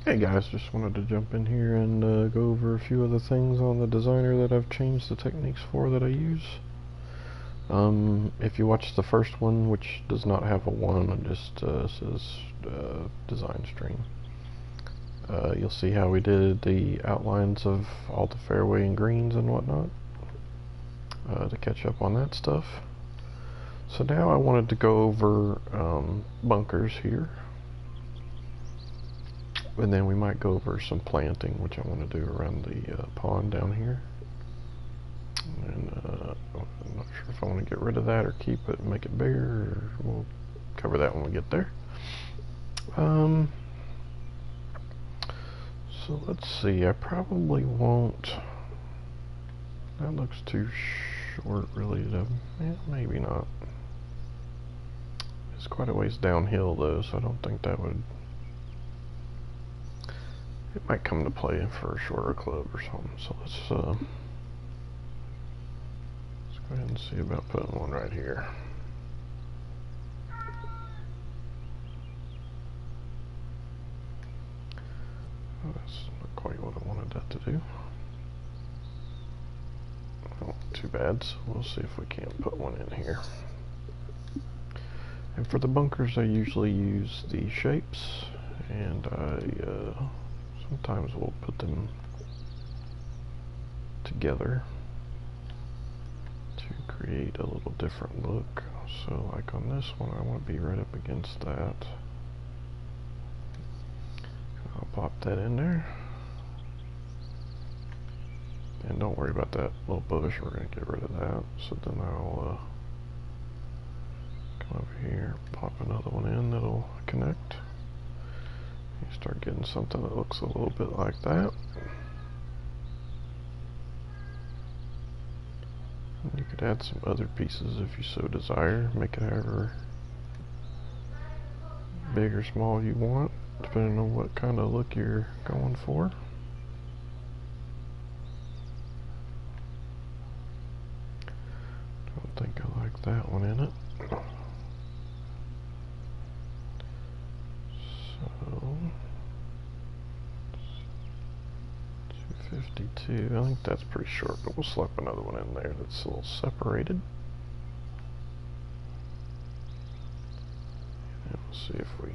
Hey guys, just wanted to jump in here and go over a few of the things on the designer that I've changed the techniques for that I use. If you watch the first one, which does not have a 1, it just says design stream, you'll see how we did the outlines of all the fairway and greens and whatnot to catch up on that stuff. So now I wanted to go over bunkers here. And then we might go over some planting, which I want to do around the pond down here. And I'm not sure if I want to get rid of that or keep it and make it bigger, or we'll cover that when we get there. So let's see, I probably won't. That looks too short, really. Maybe not. It's quite a ways downhill, though, so I don't think that would. It might come to play for a shorter club or something. So let's go ahead and see about putting one right here. Oh, that's not quite what I wanted that to do. Oh, too bad. So we'll see if we can't put one in here. And for the bunkers, I usually use the shapes, and I sometimes we'll put them together to create a little different look. So like on this one, I want to be right up against that. I'll pop that in there. And don't worry about that little bush, we're going to get rid of that. So then I'll come over here, pop another one in that'll connect. You start getting something that looks a little bit like that. And you could add some other pieces if you so desire. Make it however big or small you want, depending on what kind of look you're going for. Don't think I like that one in it. So 252, I think that's pretty short, but we'll slap another one in there that's a little separated. And we'll see if we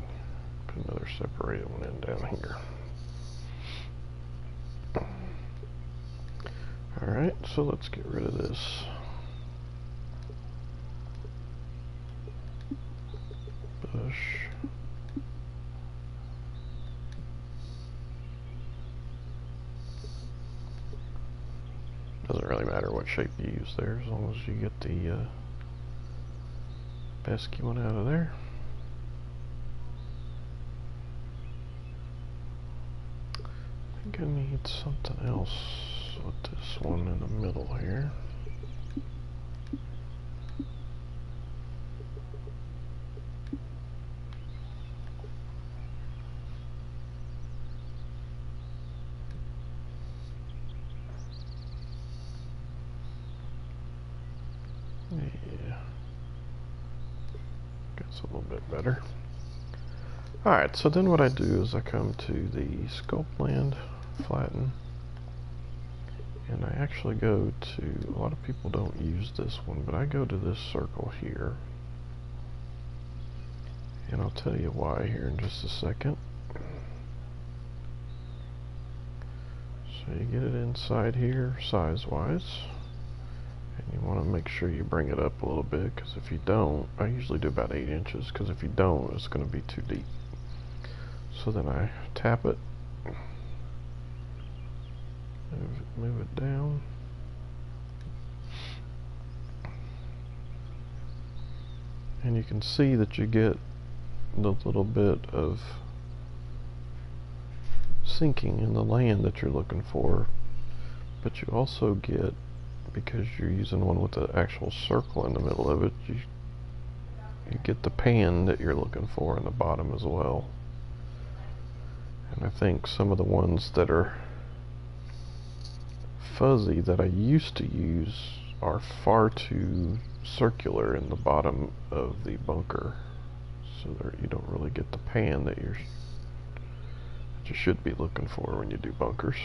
put another separated one in down here. Alright, so let's get rid of this. Bush. Doesn't really matter what shape you use there, as long as you get the pesky one out of there. I think I need something else with this one in the middle here. Yeah, gets a little bit better. Alright, so then what I do is I come to the sculpt land, flatten, and I actually go to, a lot of people don't use this one, but I go to this circle here, and I'll tell you why here in just a second. So you get it inside here, size-wise. You want to make sure you bring it up a little bit, because if you don't, I usually do about 8 inches, because if you don't, it's going to be too deep. So then I tap it, move it down, and you can see that you get the little bit of sinking in the land that you're looking for, but you also get, because you're using one with the actual circle in the middle of it, you get the pan that you're looking for in the bottom as well. And I think some of the ones that are fuzzy that I used to use are far too circular in the bottom of the bunker, so that you don't really get the pan that you're you should be looking for when you do bunkers.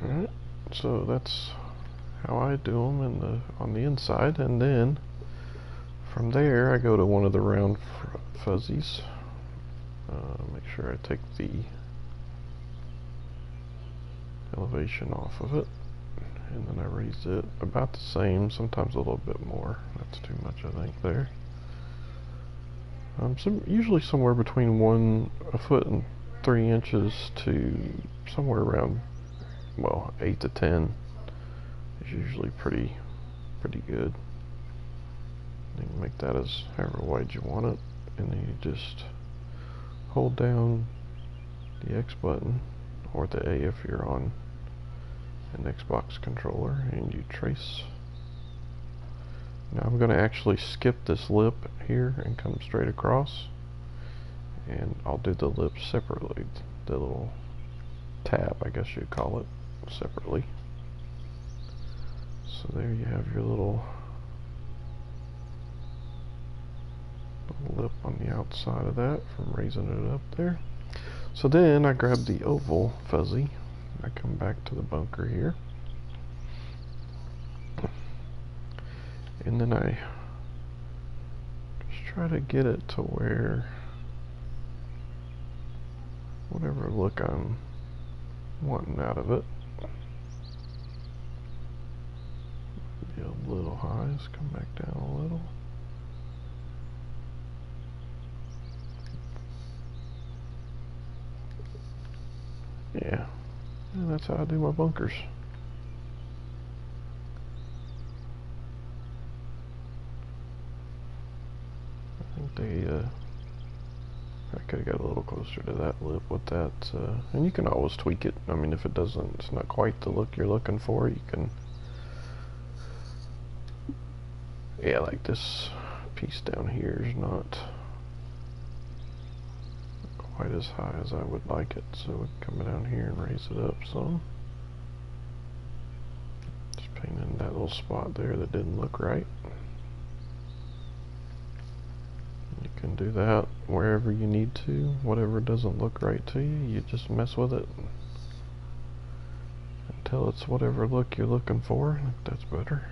Alright, so that's how I do them on the inside, and then from there I go to one of the round fuzzies. Make sure I take the elevation off of it, and then I raise it about the same, sometimes a little bit more. That's too much, I think, there. Usually somewhere between a foot and 3 inches to somewhere around, well, 8 to 10 is usually pretty good. You can make that as however wide you want it, and then you just hold down the X button or the A if you're on an Xbox controller, and you trace. Now I'm going to actually skip this lip here and come straight across, and I'll do the lip separately, the little tab I guess you'd call it, separately. So there you have your little lip on the outside of that from raising it up there. So then I grab the oval fuzzy, I come back to the bunker here, and then I just try to get it to where whatever look I'm wanting out of it. Be a little high, let's come back down a little. Yeah, and that's how I do my bunkers. I think I could have got a little closer to that lip with that, and you can always tweak it. I mean, if it doesn't, it's not quite the look you're looking for, you can, yeah, like this piece down here is not quite as high as I would like it, so we'd come down here and raise it up some. Just painting that little spot there that didn't look right. You can do that wherever you need to. Whatever doesn't look right to you, you just mess with it until it's whatever look you're looking for. I think that's better.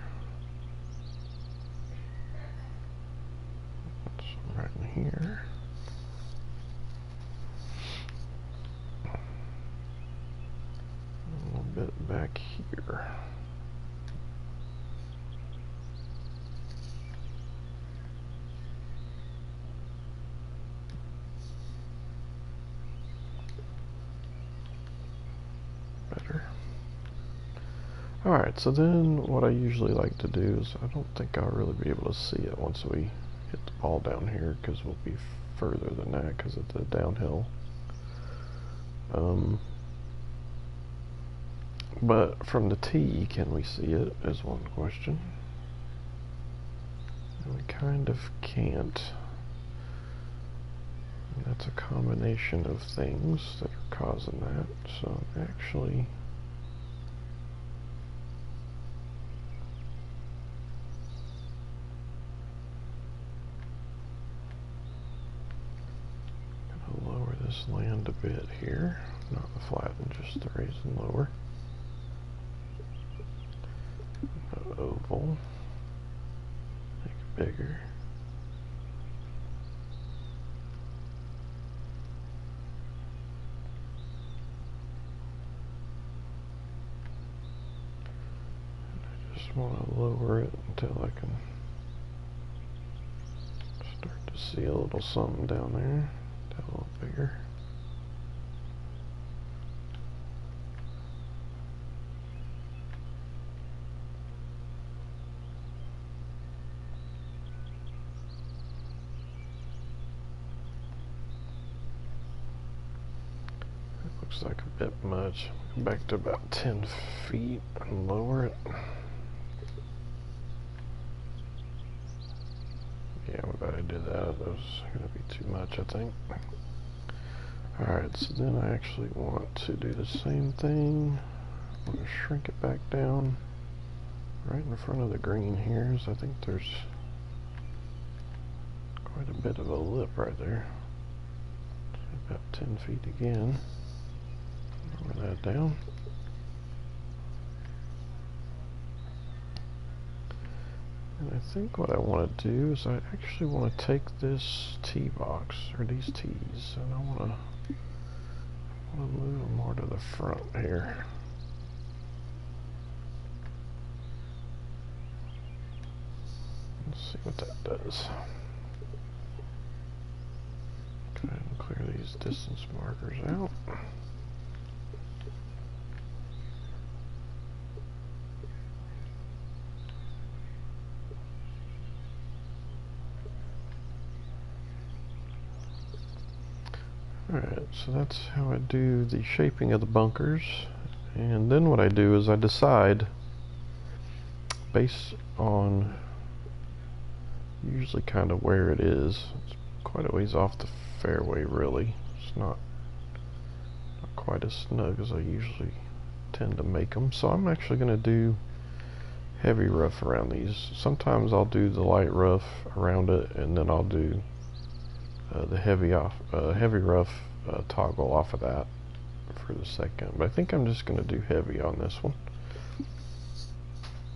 That's right in here. Bit back here. Better. Alright, so then what I usually like to do is, I don't think I'll really be able to see it once we hit the ball down here, because we'll be further than that because of the downhill. But from the tee, can we see it, is one question. And we kind of can't. And that's a combination of things that are causing that. So actually, I'm gonna lower this land a bit here. Not the flatten, just the raise and lower. Oval, make it bigger. And I just want to lower it until I can start to see a little something down there, a little bigger. Looks like a bit much. Back to about 10 feet and lower it. Yeah, we better do that. That was going to be too much, I think. Alright, so then I actually want to do the same thing. I'm going to shrink it back down right in front of the green here. So I think there's quite a bit of a lip right there. About 10 feet again. Lower that down. And I think what I want to do is I actually want to take this T box, or these T's, and I want to move them more to the front here. Let's see what that does. Go ahead and clear these distance markers out. Alright, so that's how I do the shaping of the bunkers. And then what I do is I decide, based on usually kind of where it is. It's quite a ways off the fairway, really. It's not quite as snug as I usually tend to make them. So I'm actually going to do heavy rough around these. Sometimes I'll do the light rough around it, and then I'll do the heavy rough toggle off of that for the second. But I think I'm just going to do heavy on this one.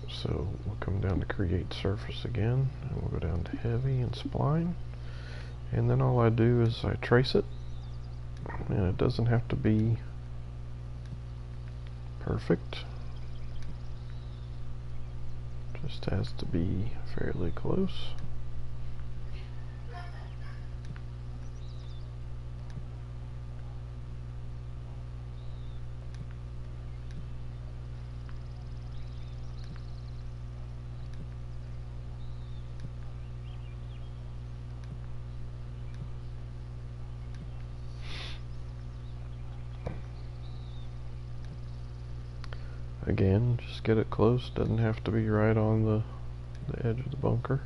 So we'll come down to create surface again, and we'll go down to heavy and spline, and then all I do is I trace it, and it doesn't have to be perfect, just has to be fairly close. Again, just get it close, doesn't have to be right on the edge of the bunker.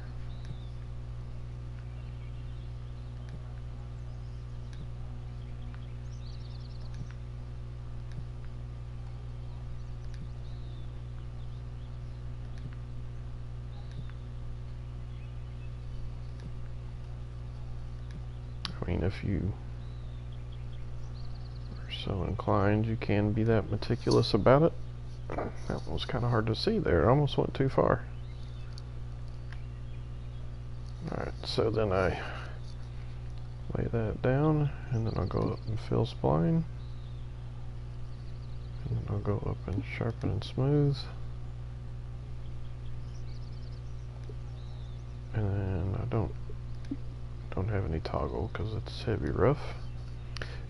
I mean, if you are so inclined, you can be that meticulous about it. That was kind of hard to see there. I almost went too far. Alright, so then I lay that down, and then I'll go up and fill spline. And then I'll go up and sharpen and smooth. And then I don't have any toggle because it's heavy rough.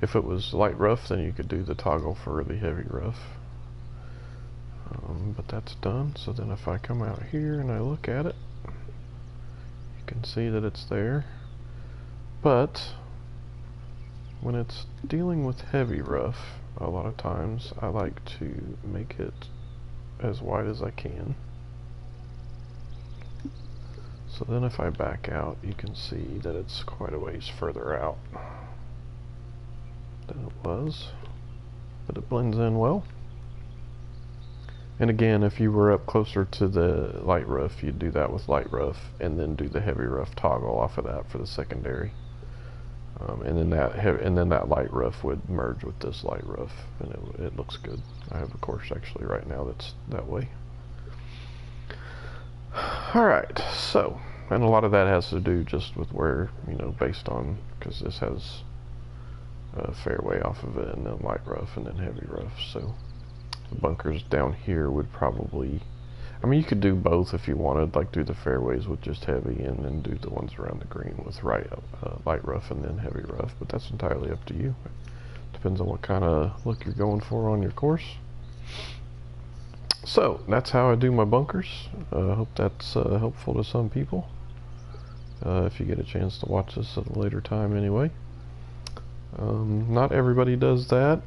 If it was light rough, then you could do the toggle for the heavy rough. But that's done. So then if I come out here and I look at it, you can see that it's there. But when it's dealing with heavy rough, a lot of times I like to make it as wide as I can. So then if I back out, you can see that it's quite a ways further out than it was, but it blends in well. And again, if you were up closer to the light rough, you'd do that with light rough, and then do the heavy rough toggle off of that for the secondary. And then that light rough would merge with this light rough, and it looks good. I have a course actually right now that's that way. All right, so, and a lot of that has to do just with where, you know, based on, because this has a fairway off of it, and then light rough, and then heavy rough. So the bunkers down here would probably, I mean, you could do both if you wanted, like do the fairways with just heavy, and then do the ones around the green with light rough and then heavy rough, but that's entirely up to you. Depends on what kind of look you're going for on your course. So that's how I do my bunkers. I hope that's helpful to some people. If you get a chance to watch this at a later time anyway. Not everybody does that.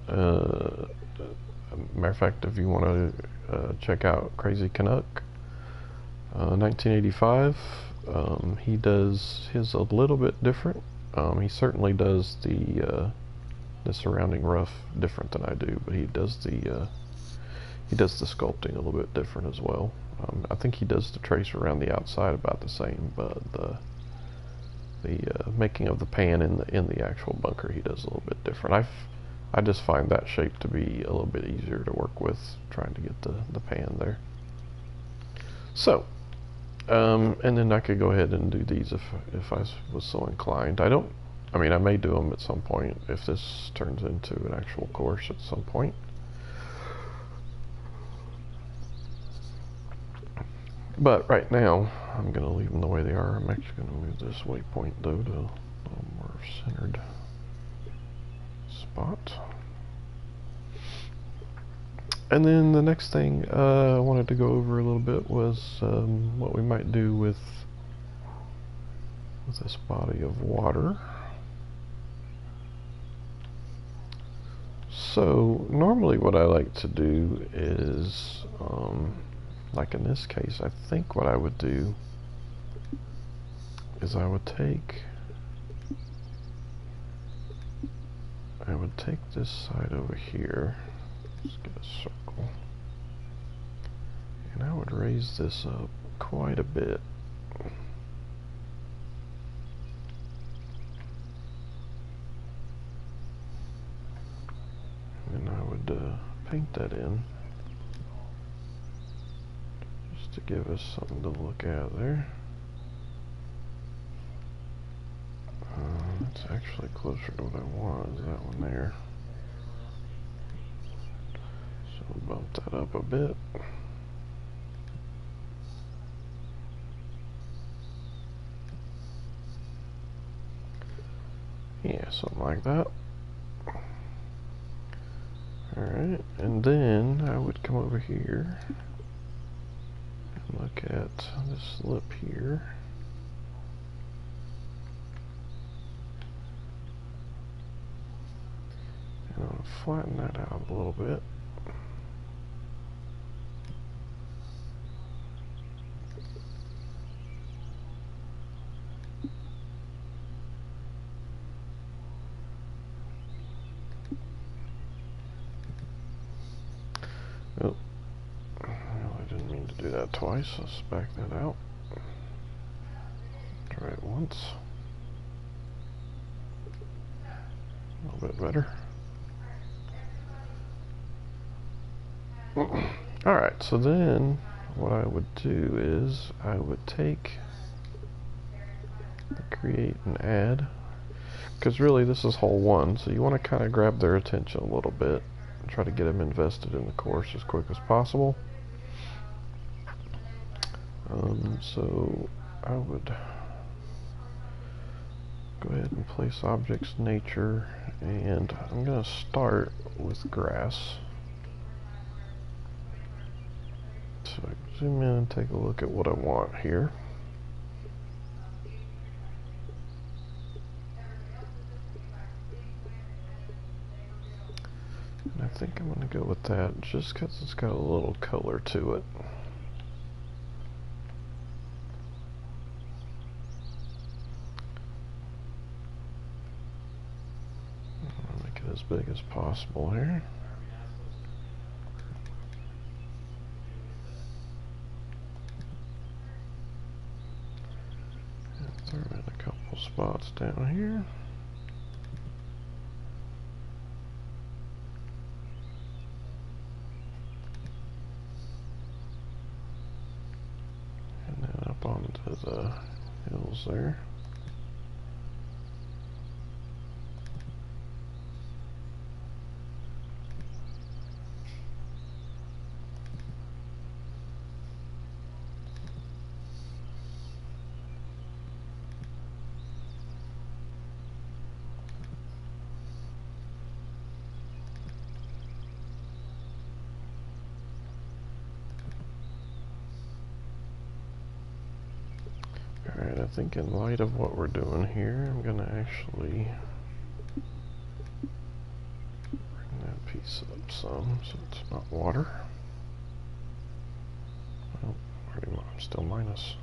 Matter of fact, if you want to check out Crazy Canuck, 1985, he does his a little bit different. He certainly does the surrounding rough different than I do, but he does the sculpting a little bit different as well. I think he does the trace around the outside about the same, but making of the pan in the actual bunker, he does a little bit different. I just find that shape to be a little bit easier to work with, trying to get the pan there. So, and then I could go ahead and do these if I was so inclined. I mean, I may do them at some point if this turns into an actual course at some point. But right now, I'm going to leave them the way they are. I'm actually going to move this waypoint, though, to a little more centered spot. And then the next thing I wanted to go over a little bit was what we might do with this body of water. So normally what I like to do is, like in this case, I think what I would do is I would take this side over here, let's get a circle, and I would raise this up quite a bit. And I would paint that in just to give us something to look at there. That's actually closer to what I want, is that one there. So we'll bump that up a bit. Yeah, something like that. Alright, and then I would come over here and look at this lip here. And I'll flatten that out a little bit. Oh, well, I didn't mean to do that twice. Let's back that out. Try it once. A little bit better. Alright, so then what I would do is I would create and add, because really this is hole one, so you want to kind of grab their attention a little bit and try to get them invested in the course as quick as possible. So I would go ahead and place objects nature, and I'm going to start with grass. So I zoom in and take a look at what I want here. And I think I'm going to go with that just because it's got a little color to it. I'll make it as big as possible here. Throw in a couple spots down here. And then up onto the hills there. Alright, I think in light of what we're doing here, I'm going to actually bring that piece up some so it's not water. Well, I'm still minus.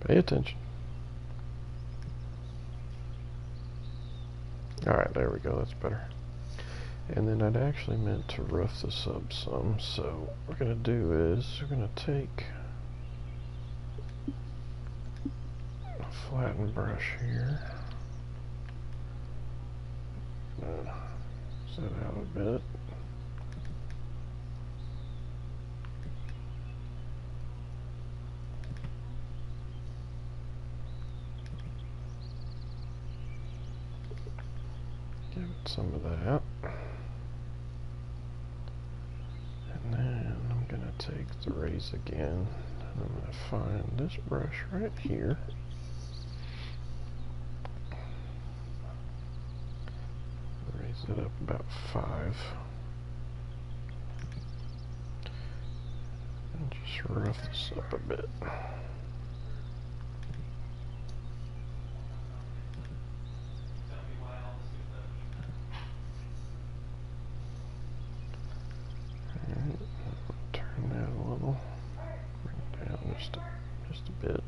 Pay attention. Alright, there we go, that's better. And then I'd actually meant to rough this up some, so what we're going to do is we're going to take flatten brush here. Set out a bit. Give it some of that. And then I'm going to take the raise again. And I'm going to find this brush right here. Raise it up about 5. And just rough this up a bit. Alright, turn that a little. Bring it down just a bit.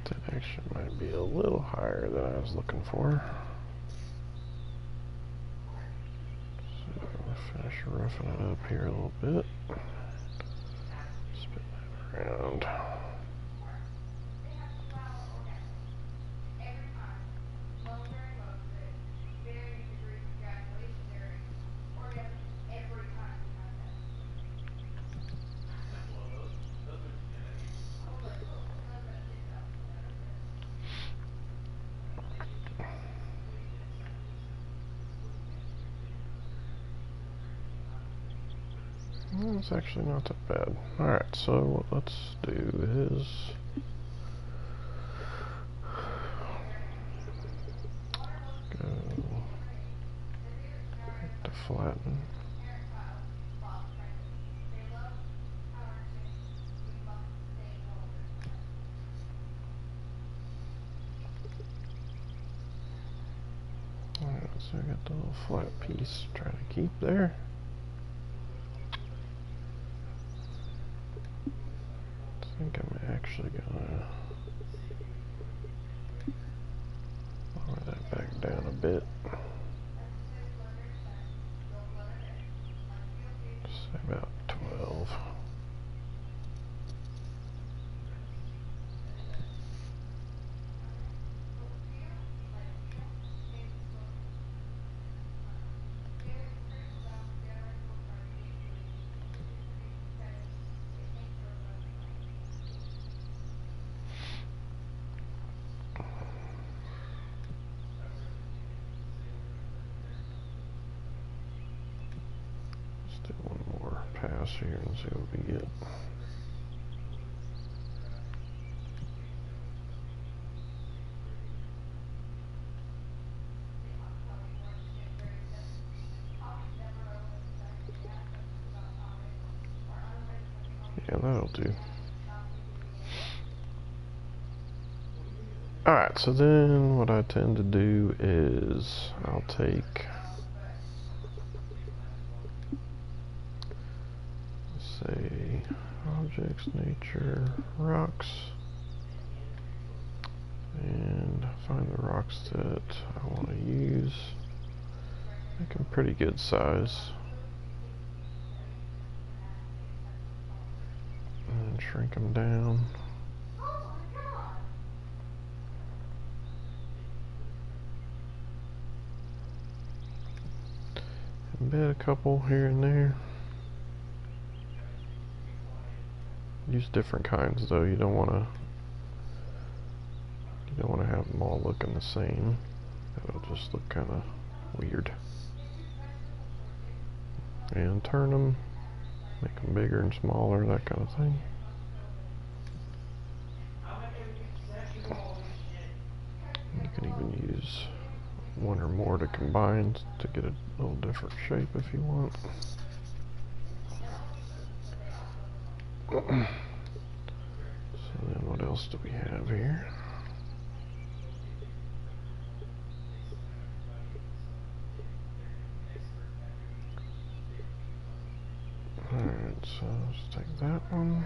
That actually might be a little higher than I was looking for. So I'll finish roughing it up here a little bit. Spin that around. Well, it's actually not that bad. Alright, so what let's do is go to flatten. Alright, so I got the little flat piece to try to keep there. I think I'm actually gonna lower that back down a bit. Say about 12. Let's do one more pass here and see what we get. Yeah, that'll do. Alright, so then what I tend to do is I'll take, say, objects, nature, rocks, and find the rocks that I want to use. Make them pretty good size. And shrink them down. Embed a couple here and there. Use different kinds though. You don't want to have them all looking the same. It'll just look kind of weird. And turn them, make them bigger and smaller, that kind of thing. You can even use one or more to combine to get a little different shape if you want. So then what else do we have here? Alright, so let's take that one.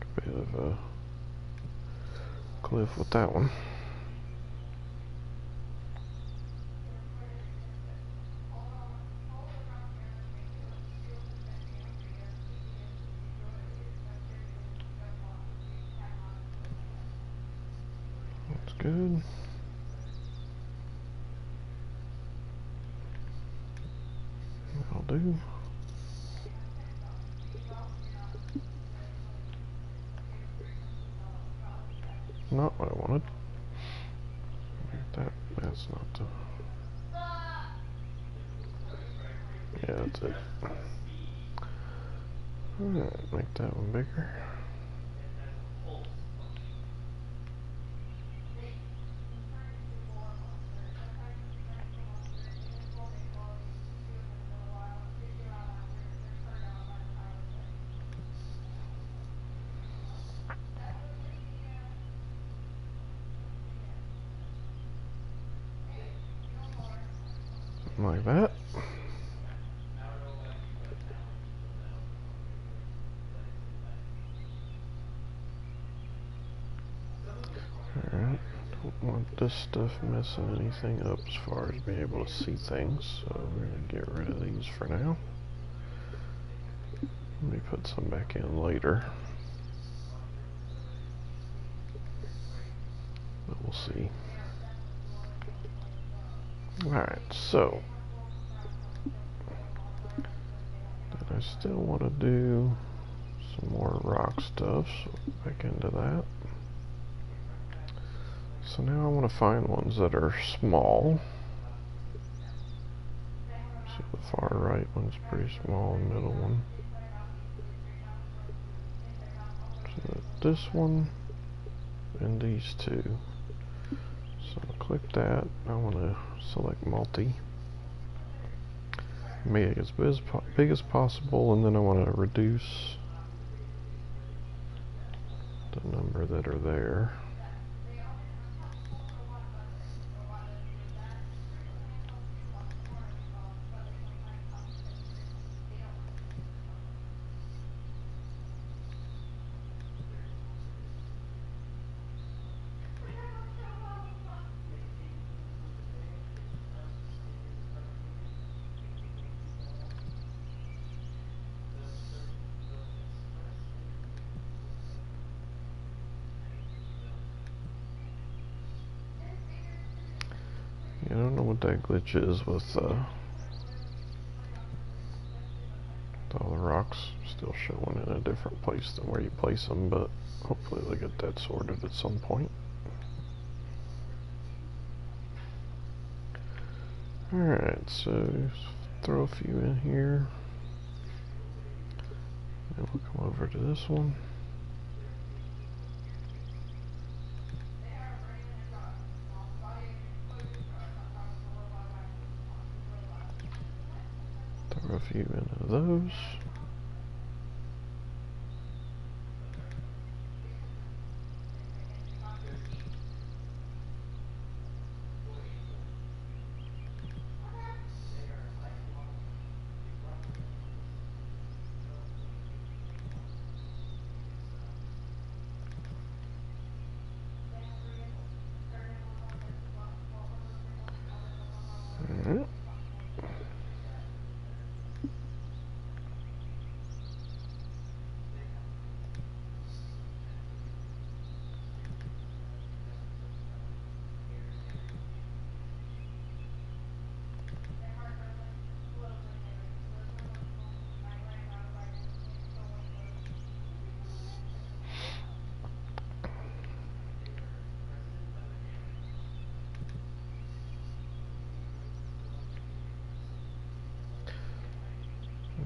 A bit of a cliff with that one. That's good. That'll do. Not what I wanted. That's not the... Yeah, that's it. Alright, make that one bigger. Like that. Alright, don't want this stuff messing anything up as far as being able to see things, so we're going to get rid of these for now. Let me put some back in later. But we'll see. Alright, so then I still want to do some more rock stuff, so back into that. So now I want to find ones that are small. So the far right one's pretty small, the middle one. So this one and these two. So I'll click that. I want to select multi. Make it as big as possible, and then I want to reduce the number that are there. I don't know what that glitch is with all the rocks still showing in a different place than where you place them, but hopefully they'll get that sorted at some point. Alright, so throw a few in here. And we'll come over to this one. Throw a few into those. Alright.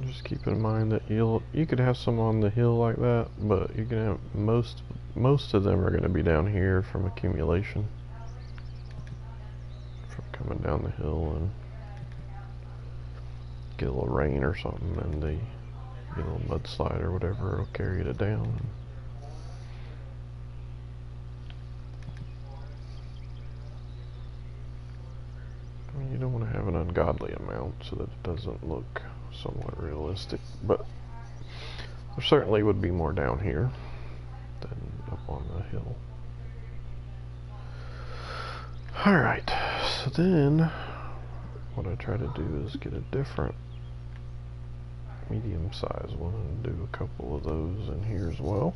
Just keep in mind that you could have some on the hill like that, but you can have most of them are going to be down here from accumulation, from coming down the hill and get a little rain or something, and they get a little mudslide or whatever, it'll carry it down. I mean, you don't want to have an ungodly amount so that it doesn't look somewhat realistic, but there certainly would be more down here than up on the hill. Alright, so then what I try to do is get a different medium-sized one and do a couple of those in here as well.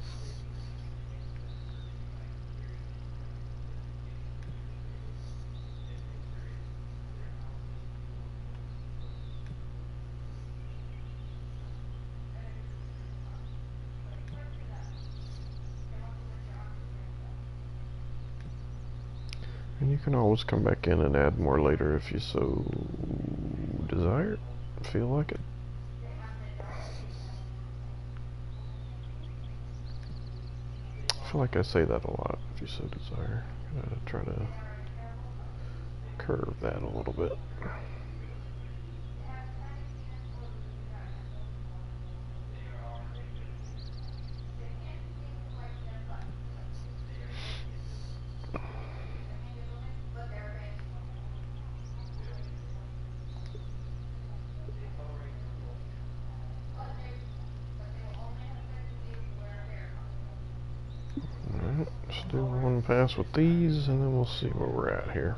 And you can always come back in and add more later if you so desire, feel like it. I feel like I say that a lot, if you so desire. I'm gonna try to curve that a little bit. Alright, let's do one pass with these and then we'll see where we're at here.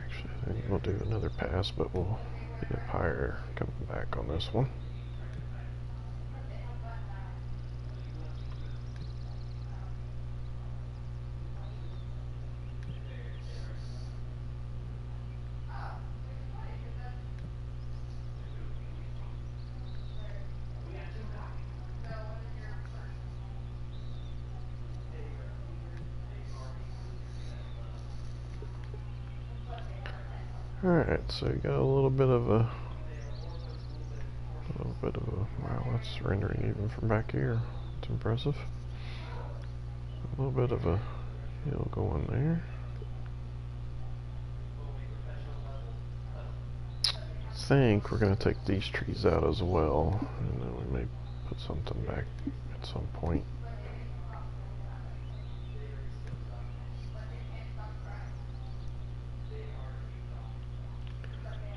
Actually, I think we'll do another pass, but we'll be up higher coming back on this one. Alright, so you got a little bit of a wow, that's rendering even from back here. It's impressive. A little bit of a hill going there. I think we're going to take these trees out as well, and then we may put something back at some point.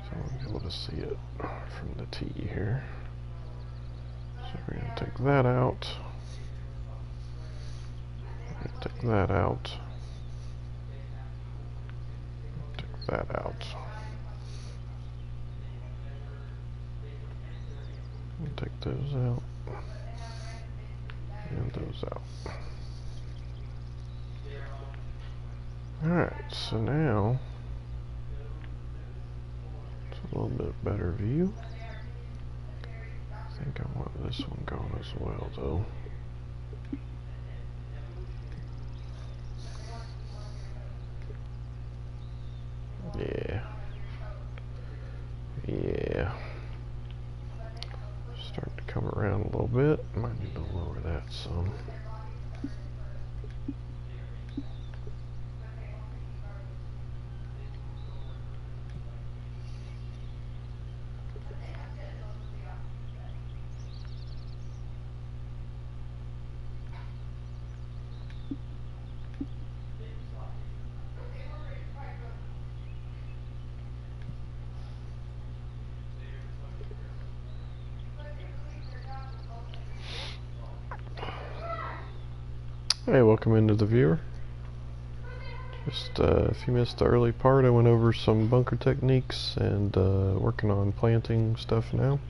So we'll be able to see it from the T here. So we're going to take that out. Take that out. Take that out. And take those out. And those out. Alright, so now it's a little bit better view. I think I want this one going as well, though. Yeah. Yeah. Starting to come around a little bit. Might need to lower that some. Hey, welcome into the viewer. Just if you missed the early part, I went over some bunker techniques and working on planting stuff now.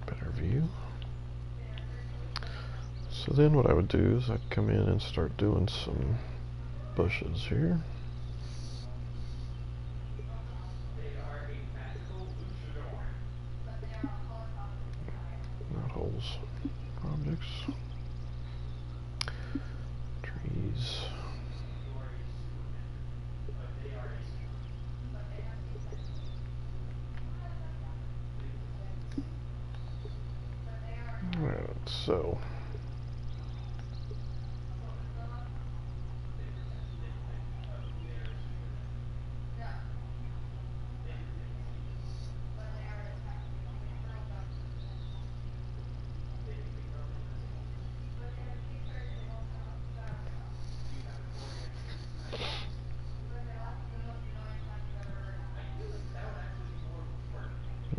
Better view. So then what I would do is I'd come in and start doing some bushes here. Not holes. Objects. Trees. Alright, so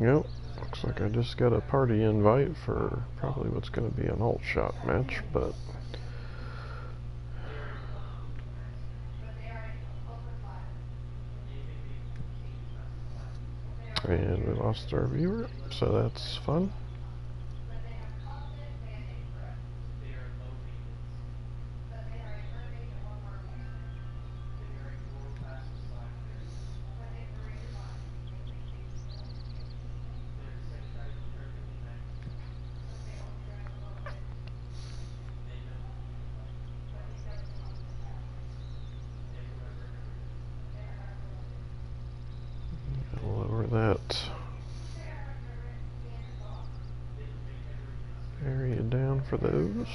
Yep, looks like I just got a party invite for probably what's going to be an alt shot match, but and we lost our viewer, so that's fun. Lower that area down for those.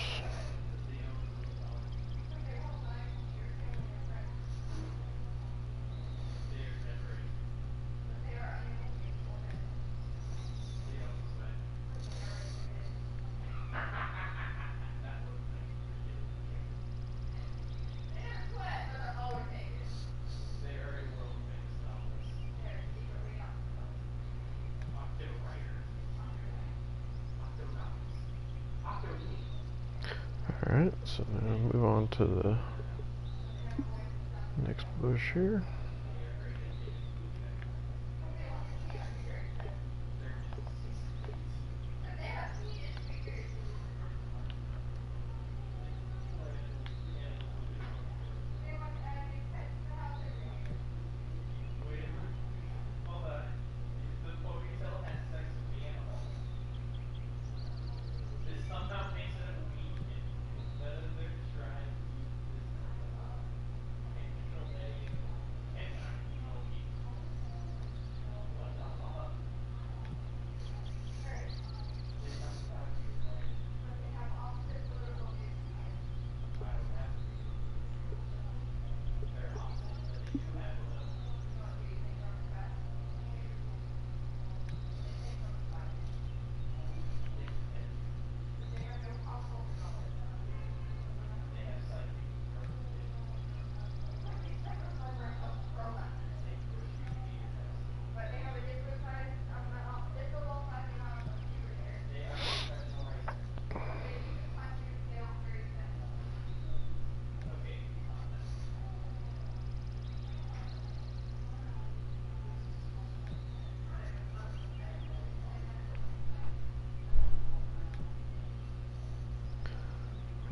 Alright, so now move on to the next bush here.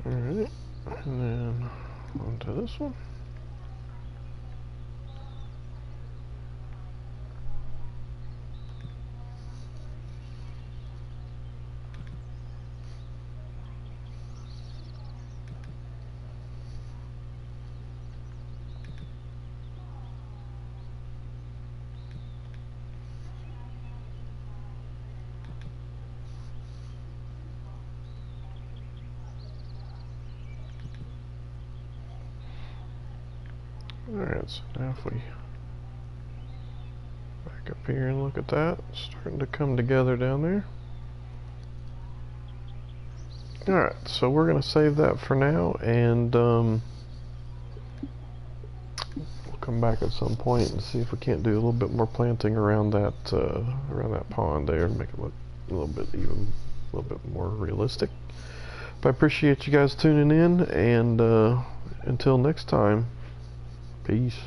Alright, and then onto this one. Alright, so now if we back up here and look at that, it's starting to come together down there. Alright, so we're going to save that for now, and we'll come back at some point and see if we can't do a little bit more planting around that pond there and make it look a little bit more realistic. But I appreciate you guys tuning in, and until next time, peace.